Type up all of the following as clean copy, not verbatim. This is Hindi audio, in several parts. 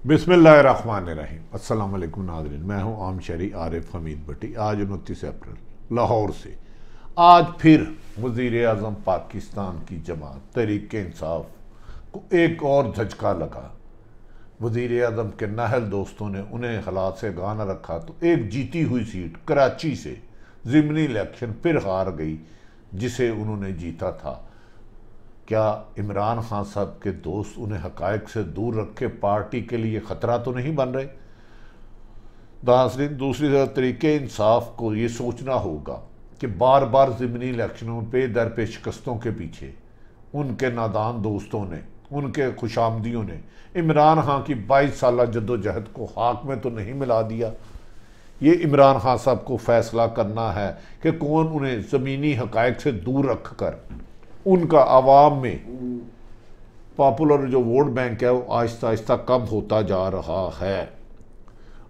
बिस्मिल्लाहिर्रहमानिर्रहीम। अस्सलाम वालेकुम नाज़रीन, मैं हूं आम शहरी आरिफ हमीद भट्टी। आज 29 अप्रैल लाहौर से आज फिर वज़ीर आज़म पाकिस्तान की जमात तहरीक इंसाफ को एक और झटका लगा। वज़ीर आज़म के नाहल दोस्तों ने उन्हें हालात से आगाह न रखा तो एक जीती हुई सीट कराची से ज़िमनी इलेक्शन फिर हार गई जिसे उन्होंने जीता था। क्या इमरान खान साहब के दोस्त उन्हें हक़ाइक़ से दूर रख के पार्टी के लिए ख़तरा तो नहीं बन रहे? दूसरी तरफ तरीके इंसाफ को ये सोचना होगा कि बार बार ज़िमनी इलेक्शनों पे दर पे शिकस्तों के पीछे उनके नादान दोस्तों ने, उनके खुशामदियों ने इमरान खान की 22 साल जद्दोजहद को खाक में तो नहीं मिला दिया। ये इमरान खान साहब को फैसला करना है कि कौन उन्हें ज़मीनी हक़ाइक़ से दूर रख कर उनका आवाम में पॉपुलर जो वोट बैंक है वो आहिस्ता आहिस्ता कम होता जा रहा है।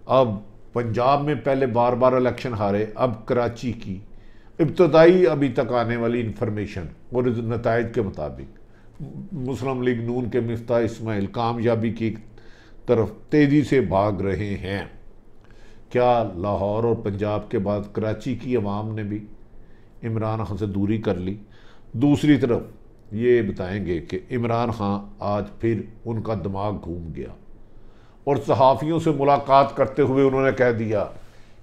अब पंजाब में पहले बार बार इलेक्शन हारे, अब कराची की इब्तदाई अभी तक आने वाली इंफॉर्मेशन और नताइज के मुताबिक मुस्लिम लीग नून के मिफ्ता इस्माइल कामयाबी की तरफ तेज़ी से भाग रहे हैं। क्या लाहौर और पंजाब के बाद कराची की अवाम ने भी इमरान खान से दूरी कर ली? दूसरी तरफ ये बताएंगे कि इमरान खान आज फिर उनका दिमाग घूम गया और सहाफ़ियों से मुलाकात करते हुए उन्होंने कह दिया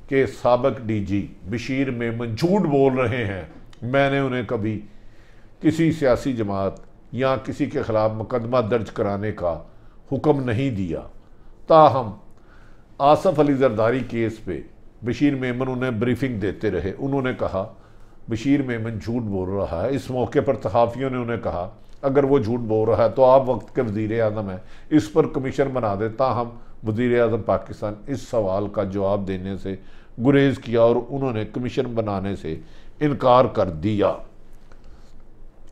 कि साबिक डीजी बशीर मेमन झूठ बोल रहे हैं, मैंने उन्हें कभी किसी सियासी जमात या किसी के ख़िलाफ़ मुकदमा दर्ज कराने का हुक्म नहीं दिया। ताहम आसफ़ अली ज़रदारी केस पे बशीर मेमन उन्हें ब्रीफिंग देते रहे। उन्होंने कहा बशीर मेमन झूठ बोल रहा है। इस मौके पर सहाफ़ियों ने उन्हें कहा अगर वो झूठ बोल रहा है तो आप वक्त के वज़ीर आज़म हैं, इस पर कमीशन बना दे। ताहम वज़ीर आज़म पाकिस्तान इस सवाल का जवाब देने से गुरेज किया और उन्होंने कमीशन बनाने से इनकार कर दिया।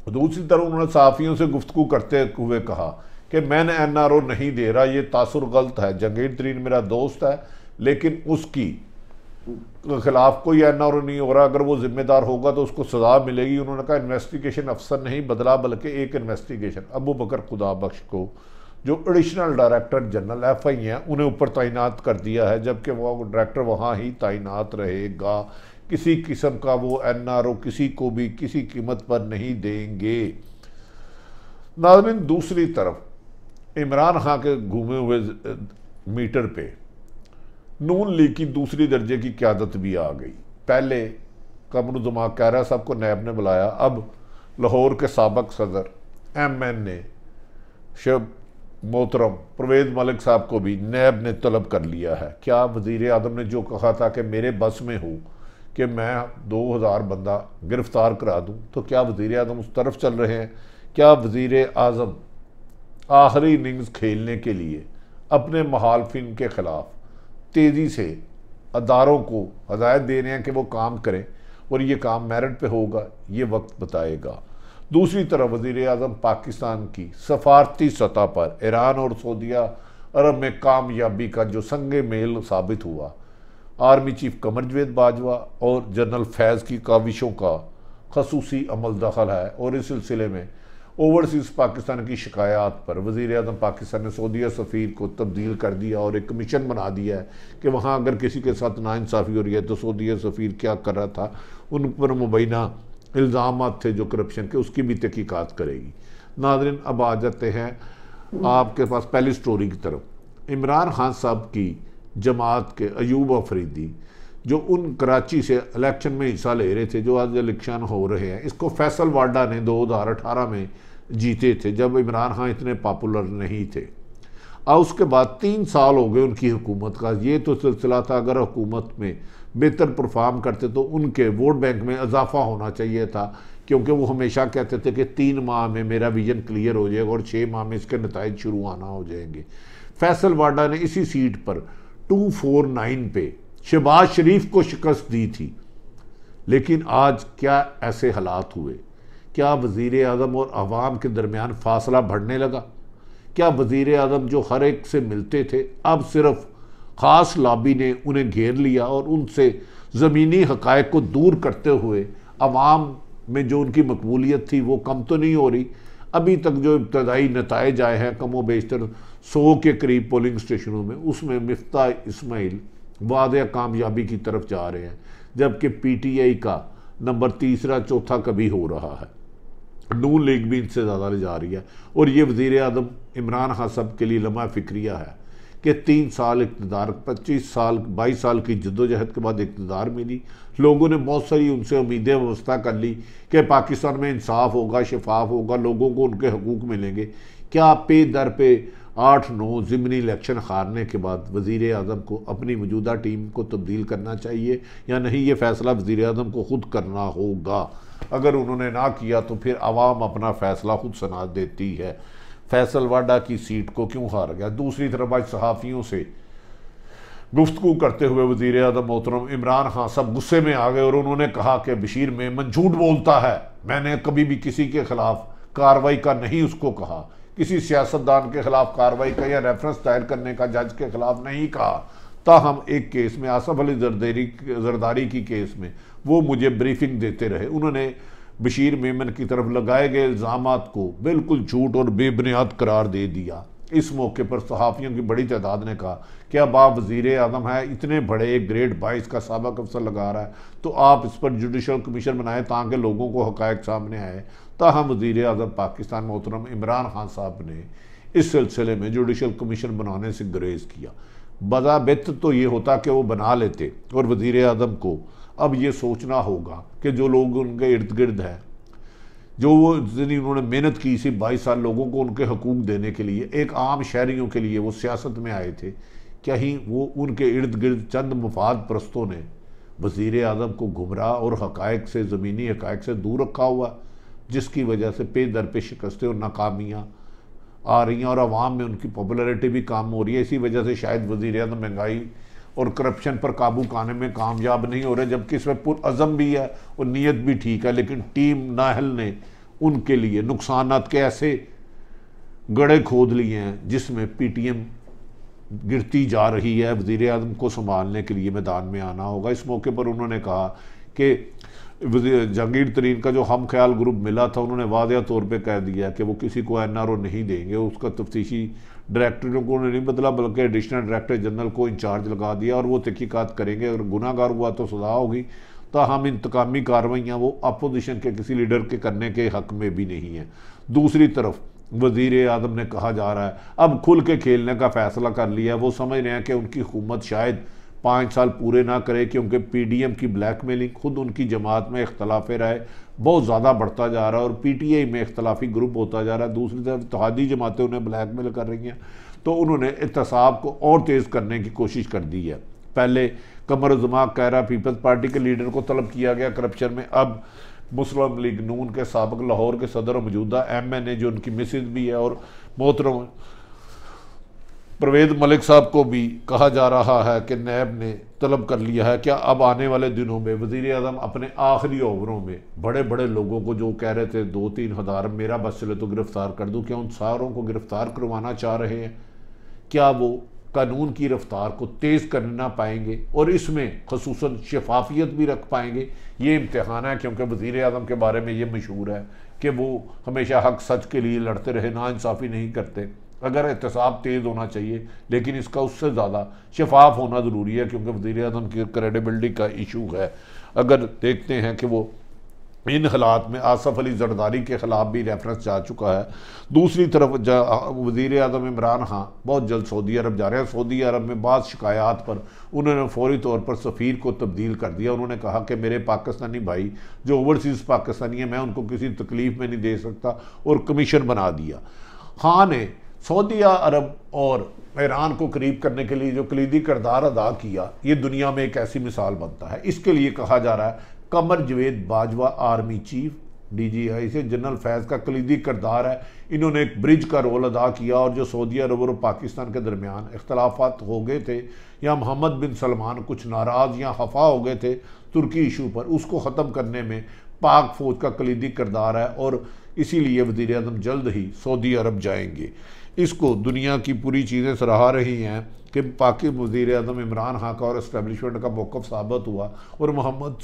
दूसरी तरफ उन्होंने सहाफ़ियों से गुफ्तगू करते हुए कहा कि मैंने NRO नहीं दे रहा, ये तासुर गलत है। जंगीर तरीन मेरा दोस्त है लेकिन उसकी खिलाफ कोई NRO नहीं हो रहा, अगर वो जिम्मेदार होगा तो उसको सज़ा मिलेगी। उन्होंने कहा इन्वेस्टिगेशन अफसर नहीं बदला बल्कि एक इन्वेस्टिगेशन अबू बकर खुदाबख्श को जो एडिशनल डायरेक्टर जनरल FI हैं उन्हें ऊपर तैनात कर दिया है, जबकि वो डायरेक्टर वहाँ ही तैनात रहेगा। किसी किस्म का वो NRO किसी को भी किसी कीमत पर नहीं देंगे। नाज़रीन, दूसरी तरफ इमरान खान के घूमे हुए मीटर पे नून लीग की दूसरी दर्जे की क़यादत भी आ गई। पहले कमरुज़्ज़मान कायरा साहब को नैब ने बुलाया, अब लाहौर के साबिक़ सदर MN शेख मोहतरम परवेज़ मलिक साहब को भी नैब ने तलब कर लिया है। क्या वज़ीर आज़म ने जो कहा था कि मेरे बस में हो कि मैं 2000 बंदा गिरफ़्तार करा दूँ, तो क्या वज़ीर आज़म उस तरफ चल रहे हैं? क्या वज़ीर आज़म आखिरी इनिंग्स खेलने के लिए अपने मुखालिफिन के ख़िलाफ़ तेज़ी से अदारों को हदायत दे रहे हैं कि वो काम करें और ये काम मेरिट पे होगा? ये वक्त बताएगा। दूसरी तरफ वज़ीर आज़म पाकिस्तान की सफारती सतह पर ईरान और सऊदी अरब में कामयाबी का जो संगे मेल साबित हुआ, आर्मी चीफ कमर जवेद बाजवा और जनरल फैज़ की काविशों का खसूसी अमल दखल है और इस सिलसिले में ओवरसीज़ पाकिस्तान की शिकायत पर वज़ीर आज़म पाकिस्तान ने सऊदी सफ़ीर को तब्दील कर दिया और एक कमीशन बना दिया है कि वहाँ अगर किसी के साथ नाइंसाफ़ी हो रही है तो सऊदी सफ़ीर क्या कर रहा था, उन पर मुबैना इल्ज़ाम थे जो करप्शन के, उसकी भी तहकीकात करेगी। नाज़रीन, अब आ जाते हैं आपके पास पहली स्टोरी की तरफ। इमरान खान साहब की जमात के अयूब अफरीदी जो उन कराची से इलेक्शन में हिस्सा ले रहे थे, जो आज इलेक्शन हो रहे हैं, इसको फैसल वाडा ने 2018 में जीते थे जब इमरान खान इतने पॉपुलर नहीं थे। और उसके बाद 3 साल हो गए उनकी हुकूमत का। ये तो सिलसिला था अगर हुकूमत में बेहतर परफॉर्म करते तो उनके वोट बैंक में इजाफा होना चाहिए था, क्योंकि वो हमेशा कहते थे कि 3 माह में मेरा विजन क्लियर हो जाएगा और 6 माह में इसके नताइज शुरू आना हो जाएंगे। फैसल वाडा ने इसी सीट पर 249 पे शहबाज शरीफ को शिकस्त दी थी। लेकिन आज क्या ऐसे हालात हुए? क्या वज़ीर आज़म और अवाम के दरमियान फासला बढ़ने लगा? क्या वज़ीर आज़म जो हर एक से मिलते थे अब सिर्फ ख़ास लॉबी ने उन्हें घेर लिया और उनसे ज़मीनी हक़ाइक़ को दूर करते हुए अवाम में जो उनकी मकबूलियत थी वो कम तो नहीं हो रही? अभी तक जो इब्तदाई नताइज आए हैं कमो बेशतर 100 के करीब पोलिंग स्टेशनों में, उसमें मिफ्ता इस्माइल वादे कामयाबी की तरफ जा रहे हैं, जबकि PTI का नंबर तीसरा चौथा कभी हो रहा है। नून लीग भी इनसे ज़्यादा ले जा रही है। और ये वज़ीर आज़म इमरान खान साहब के लिए लम्हा फ़िक्रिया है कि 3 साल इक़्तिदार, 22 साल की जद्दोजहद के बाद इक़्तिदार मिली। लोगों ने बहुत सारी उनसे उम्मीदें व्यवस्था कर ली कि पाकिस्तान में इंसाफ होगा, शफाफ होगा, लोगों को उनके हकूक़ मिलेंगे। क्या पे दर पे 8-9 ज़िमनी इलेक्शन हारने के बाद वज़ीर आज़म को अपनी मौजूदा टीम को तब्दील करना चाहिए या नहीं? ये फ़ैसला वज़ीर आज़म को ख़ुद करना होगा। अगर उन्होंने ना किया तो फिर आवाम अपना फ़ैसला खुद सुना देती है। फैसल वाडा की सीट को क्यों हार गया? दूसरी तरफ आज सहाफ़ियों से गुफ्तगू करते हुए वज़ीर आज़म मोहतरम इमरान खान सब गुस्से में आ गए और उन्होंने कहा कि बशीर मेमन झूठ बोलता है। मैंने कभी भी किसी के ख़िलाफ़ कार्रवाई का नहीं उसको कहा, किसी सियासतदान के ख़िलाफ़ कार्रवाई का या रेफरेंस दायर करने का जज के ख़िलाफ़ नहीं कहा। ताहम एक केस में आसफ अली जरदारी की केस में वो मुझे ब्रीफिंग देते रहे। उन्होंने बशीर मेमन की तरफ लगाए गए इल्ज़ामात को बिल्कुल झूठ और बेबुनियाद करार दे दिया। इस मौके पर सहाफ़ियों की बड़ी तादाद ने कहा कि अब आप वज़ीर आज़म है, इतने बड़े ग्रेड 22 का साबिक़ अफसर लगा रहा है, तो आप इस पर जुडिशल कमीशन बनाएं ताकि लोगों को हक़ाइक़ सामने आए। ताहम वज़ीर आज़म पाकिस्तान मोहतरम इमरान खान साहब ने इस सिलसिले में जुडिशल कमीशन बनाने से गुरेज़ किया। बज़ाबित तो ये होता कि वो बना लेते, और वज़ीर आज़म को अब ये सोचना होगा कि जो लोग उनके इर्द गिर्द हैं, जो वो जितनी उन्होंने मेहनत की इसी 22 साल लोगों को उनके हकूक़ देने के लिए, एक आम शहरियों के लिए वो सियासत में आए थे, क्या ही वो उनके इर्द गिर्द चंद मुफाद परस्तों ने वज़ीर आज़म को गुमराह और हक़ाइक़ से, ज़मीनी हक़ाइक़ से दूर रखा हुआ, जिसकी वजह से पे दर पे शिकस्तें और नाकामियाँ आ रही हैं और आवाम में उनकी पॉपुलैरिटी भी कम हो रही है। इसी वजह से शायद वज़ीर आज़म महंगाई और करप्शन पर काबू पाने में कामयाब नहीं हो रहे, जबकि इसमें पुरअज़म भी है और नीयत भी ठीक है, लेकिन टीम नाहल ने उनके लिए नुकसानात के ऐसे गड़े खोद लिए हैं जिसमें PTM गिरती जा रही है। वज़ीर आज़म को संभालने के लिए मैदान में आना होगा। इस मौके पर उन्होंने कहा कि जहांगीर तरीन का जो हम ख्याल ग्रुप मिला था, उन्होंने वाज़ेह तौर पे कह दिया कि वो किसी को NRO नहीं देंगे। उसका तफ्तीशी डायरेक्टरों को उन्होंने नहीं बदला, बल्कि एडिशनल डायरेक्टर जनरल को इंचार्ज लगा दिया और वो तहकीकात करेंगे। अगर गुनाहगार हुआ तो सज़ा होगी। ताहम इंतकामी कार्रवाइयाँ वो अपोजिशन के किसी लीडर के करने के हक़ में भी नहीं है। दूसरी तरफ वज़ीर आज़म ने कहा जा रहा है अब खुल के खेलने का फ़ैसला कर लिया। वो समझ रहे हैं कि उनकी हुकूमत शायद 5 साल पूरे ना करे, क्योंकि PDM की ब्लैकमेलिंग, खुद उनकी जमात में इख्तलाफ राय बहुत ज़्यादा बढ़ता जा रहा है और PTI में इख्तलाफी ग्रुप होता जा रहा है। दूसरी तरफ इत्तेहादी जमातें उन्हें ब्लैकमेल कर रही हैं, तो उन्होंने एहतसाब को और तेज़ करने की कोशिश कर दी है। पहले कमर-उज़्ज़मा कायरा पीपल्स पार्टी के लीडर को तलब किया गया करप्शन में, अब मुस्लिम लीग नून के साबिक़ लाहौर के सदर और मौजूदा MNA जो उनकी मिसेज भी है और मोहतरम परवेज़ मलिक साहब को भी कहा जा रहा है कि नैब ने तलब कर लिया है। क्या अब आने वाले दिनों में वज़ीर आज़म अपने आखिरी ओवरों में बड़े बड़े लोगों को जो कह रहे थे 2-3 हज़ार मेरा बस चले तो गिरफ़्तार कर दूँ, क्या उन सारों को गिरफ़्तार करवाना चाह रहे हैं? क्या वो कानून की रफ्तार को तेज़ कर ना पाएंगे और इसमें खसूसन शफाफियत भी रख पाएंगे? ये इम्तिहान है, क्योंकि वज़ीर आज़म के बारे में ये मशहूर है कि वो हमेशा हक सच के लिए लड़ते रहे, नाइंसाफ़ी नहीं करते। अगर एहतसाब तेज़ होना चाहिए, लेकिन इसका उससे ज़्यादा शफाफ होना ज़रूरी है, क्योंकि वज़ीर आज़म की क्रेडिबिलिटी का इशू है। अगर देखते हैं कि वो इन हालात में आसफ अली जरदारी के ख़िलाफ़ भी रेफरेंस जा चुका है। दूसरी तरफ वज़ीर आज़म इमरान खान बहुत जल्द सऊदी अरब जा रहे हैं। सऊदी अरब में बाद शिकायत पर उन्होंने फौरी तौर पर सफ़ीर को तब्दील कर दिया। उन्होंने कहा कि मेरे पाकिस्तानी भाई जो ओवरसीज़ पाकिस्तानी है, मैं उनको किसी तकलीफ़ में नहीं दे सकता, और कमीशन बना दिया। खान ने सऊदी अरब और ईरान को करीब करने के लिए जो कलीदी किरदार अदा किया, ये दुनिया में एक ऐसी मिसाल बनता है। इसके लिए कहा जा रहा है Qamar Javed Bajwa army chief DGI से जनरल फैज़ का कलीदी किरदार है। इन्होंने एक ब्रिज का रोल अदा किया, और जो सऊदी अरब और पाकिस्तान के दरमियान इख्तलाफात हो गए थे या मोहम्मद बिन सलमान कुछ नाराज़ या खफा हो गए थे तुर्की इशू पर, उसको ख़त्म करने में पाक फ़ौज का कलीदी किरदार है, और इसीलिए वज़ीर आज़म जल्द ही सऊदी अरब जाएंगे। इसको दुनिया की पूरी चीज़ें सराहा रही हैं कि पाकि वज़ीर आज़म इमरान खान का और इस्टेब्लिशमेंट का मौक़िफ़ साबित हुआ, और मोहम्मद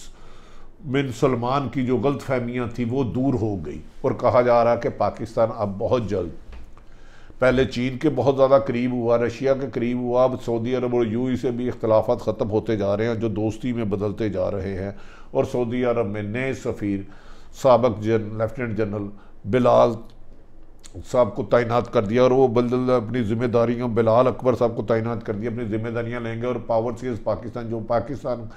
बिन सलमान की जो गलत फहमियाँ थी वो दूर हो गई और कहा जा रहा है कि पाकिस्तान अब बहुत जल्द, पहले चीन के बहुत ज़्यादा करीब हुआ, रशिया के करीब हुआ, अब सऊदी अरब और यूएई से भी इख्तलाफात ख़त्म होते जा रहे हैं जो दोस्ती में बदलते जा रहे हैं। और सऊदी अरब में नए सफ़ीर साबिक़ लेफ्टिनेंट जनरल बिलाल साहब को तैनात कर दिया और वो बल्द अपनी ज़िम्मेदारियों, बिलाल अकबर साहब को तैनात कर दिया, अपनी ज़िम्मेदारियाँ लेंगे और पावर सीज पाकिस्तान, जो पाकिस्तान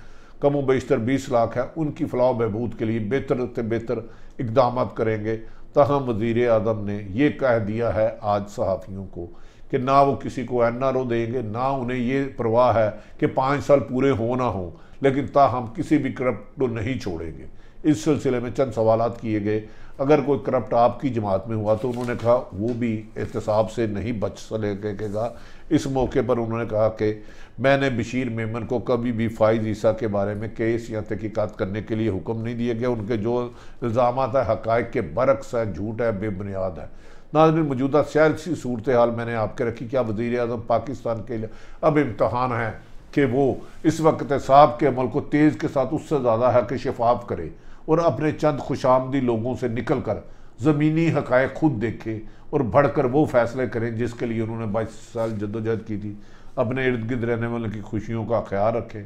कम बेशतर 20 लाख है, उनकी फलाह बहबूद के लिए बेहतर से बेहतर इकदाम करेंगे। तहम वज़ीर आज़म ने यह कह दिया है आज सहाफ़ियों को कि ना वो किसी को NRO देंगे, ना उन्हें ये परवाह है कि 5 साल पूरे हो ना हो, लेकिन ताहम किसी भी करप्ट को नहीं छोड़ेंगे। इस सिलसिले में चंद सवालात किए गए। अगर कोई करप्ट आपकी जमात में हुआ तो उन्होंने कहा वो भी एहतसाब से नहीं बच सकेगा। इस मौके पर उन्होंने कहा कि मैंने बशीर मेमन को कभी भी फ़ाइज़ ईसा के बारे में केस या तहकीकात करने के लिए हुक्म नहीं दिया गया। उनके जो इल्ज़ामात है हक़ाइक़ के बरक्स है, झूठ है, बेबुनियाद है। नाज़रीन, मौजूदा सियासी सूरत हाल मैंने आपके रखी। क्या वज़ीर आज़म पाकिस्तान के लिए अब इम्तहान है कि वो इस वक्त एहसाब के अमल को तेज़ के साथ उससे ज़्यादा है कि शफाफ करे और अपने चंद खुशामदी लोगों से निकल कर ज़मीनी हक़ाइक़ खुद देखे और बढ़कर वो फैसले करें जिसके लिए उन्होंने 22 साल जद्दोजहद की थी। अपने इर्द गिर्द रहने वालों की खुशियों का ख्याल रखें।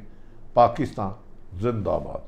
पाकिस्तान जिंदाबाद।